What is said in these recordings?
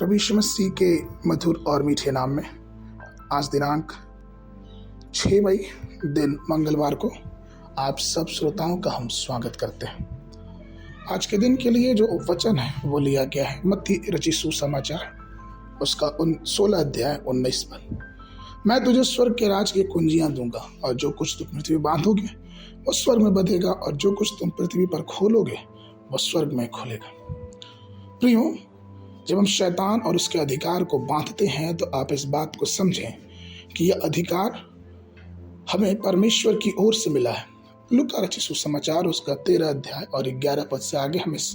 प्रभु यीशु मसीह के मधुर और मीठे नाम में आज दिनांक 6 मई दिन मंगलवार को आप सब श्रोताओं का हम स्वागत करते हैं। आज के दिन के लिए जो वचन है वो लिया गया है मत्ती रचित सुसमाचार उसका 16 अध्याय 19 पद। मैं तुझे स्वर्ग के राज की कुंजियां दूंगा, और जो कुछ तुम पृथ्वी बांधोगे वो स्वर्ग में बंधेगा, और जो कुछ तुम पृथ्वी पर खोलोगे वो स्वर्ग में खुलेगा। प्रियो, जब हम शैतान और उसके अधिकार को बांधते हैं तो आप इस बात को समझें कि यह अधिकार हमें परमेश्वर की ओर से मिला है। लूका रचित सुसमाचार उसका 13 अध्याय और 11 पद से आगे हम इस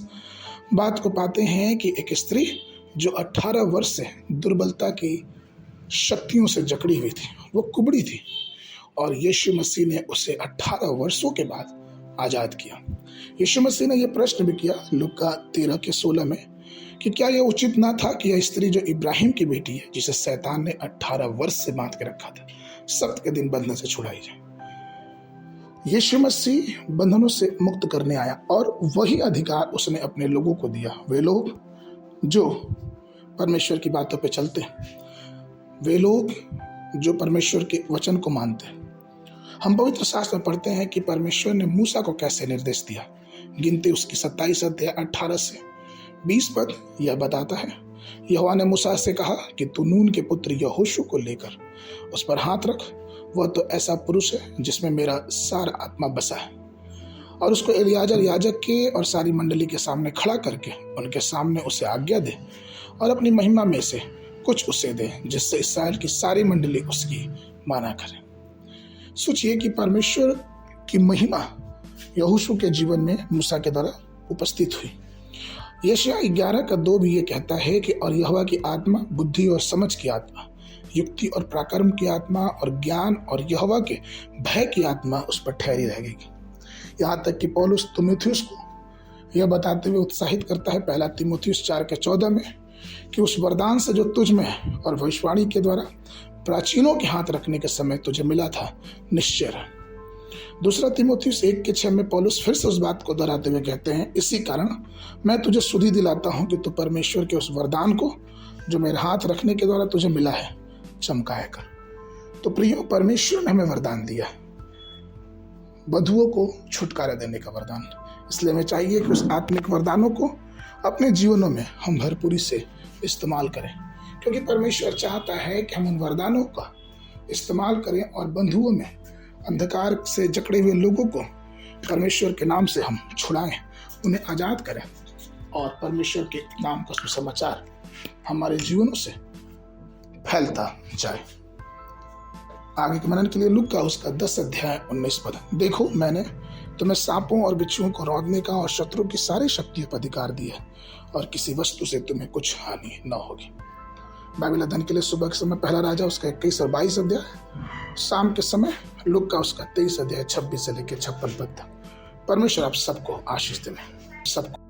बात को पाते हैं कि एक स्त्री जो 18 वर्ष से दुर्बलता की शक्तियों से जकड़ी हुई थी, वो कुबड़ी थी, और यीशु मसीह ने उसे 18 वर्षों के बाद आजाद किया। यीशु मसीह ने यह प्रश्न भी किया लूका 13 के 16 में कि क्या यह उचित ना था कि यह स्त्री जो इब्राहिम की बेटी है, जिसे शैतान ने 18 वर्ष से बांध के रखा था, सब्त के दिन बंधन से छुड़ाई जाए। यीशु मसीह बंधनों से मुक्त करने आया और वही अधिकार उसने अपने लोगों को दिया। वे लोग जो परमेश्वर की बातों पे चलते हैं, वे लोग जो परमेश्वर के वचन को मानते हैं। हम पवित्र शास्त्र में पढ़ते हैं कि परमेश्वर ने मूसा को कैसे निर्देश दिया। गिनती उसकी 27 अध्याय 18 से 20 पद यह बताता है, यहोवा ने मूसा से कहा कि तू नून के पुत्र यहोशू को लेकर उस पर हाथ रख, वह तो ऐसा पुरुष है जिसमें मेरा सारा आत्मा बसा है, और उसको एलियाजर याजक के और सारी मंडली के सामने खड़ा करके उनके सामने उसे आज्ञा दे और अपनी महिमा में से कुछ उसे दे, जिससे इस्राएल की सारी मंडली उसकी माना करे। सोचिए कि परमेश्वर की महिमा यहोशू के जीवन में मूसा के द्वारा उपस्थित हुई। यशायाह 11 का 2 भी ये कहता है कि और यहोवा की आत्मा बुद्धि और समझ की आत्मा, युक्ति और पराक्रम की आत्मा और ज्ञान और यहोवा के भय की आत्मा उस पर ठहरी रहेगी। यहाँ तक कि पौलुस तीमुथियुस को यह बताते हुए उत्साहित करता है 1 तीमुथियुस 4 के 14 में कि उस वरदान से जो तुझ में है और भविष्यवाणी के द्वारा प्राचीनों के हाथ रखने के समय तुझे मिला था, निश्चय रह। 2 तीमुथियुस 1 के 6 में पौलुस फिर से उस बात को दोहराते हुए कहते हैं, इसी कारण मैं तुझे सुधि दिलाता हूं कि तू परमेश्वर के उस वरदान को जो मेरे हाथ रखने के द्वारा तुझे मिला है चमकाया कर। तो प्रियो, परमेश्वर ने हमें वरदान दिया, बधुओं को छुटकारा देने का वरदान। इसलिए हमें चाहिए कि उस आत्मिक वरदानों को अपने जीवनों में हम भरपूरी से इस्तेमाल करें, क्योंकि परमेश्वर चाहता है कि हम उन वरदानों का इस्तेमाल करें और बंधुओं में अंधकार से जकड़े हुए लोगों को परमेश्वर के नाम से हम छुड़ाएं, उन्हें आजाद करें, और परमेश्वर के नाम का सुसमाचार हमारे जीवनों से फैलता जाए। आगे के मनन के लिए लूका उसका 10 अध्याय 19 पद। देखो, मैंने तुम्हें सांपों और बिच्छुओं को रौंदने का और शत्रु की सारी शक्तियों पर अधिकार दिया है, और किसी वस्तु से तुम्हें कुछ हानि न होगी। बाइबल अध्ययन के लिए सुबह के समय 1 राजा उसका 21 और 22 अध्याय, शाम के समय लूका उसका 23 अध्याय 26 से लेकर 56 पद। परमेश्वर आप सबको आशीष दें। सबको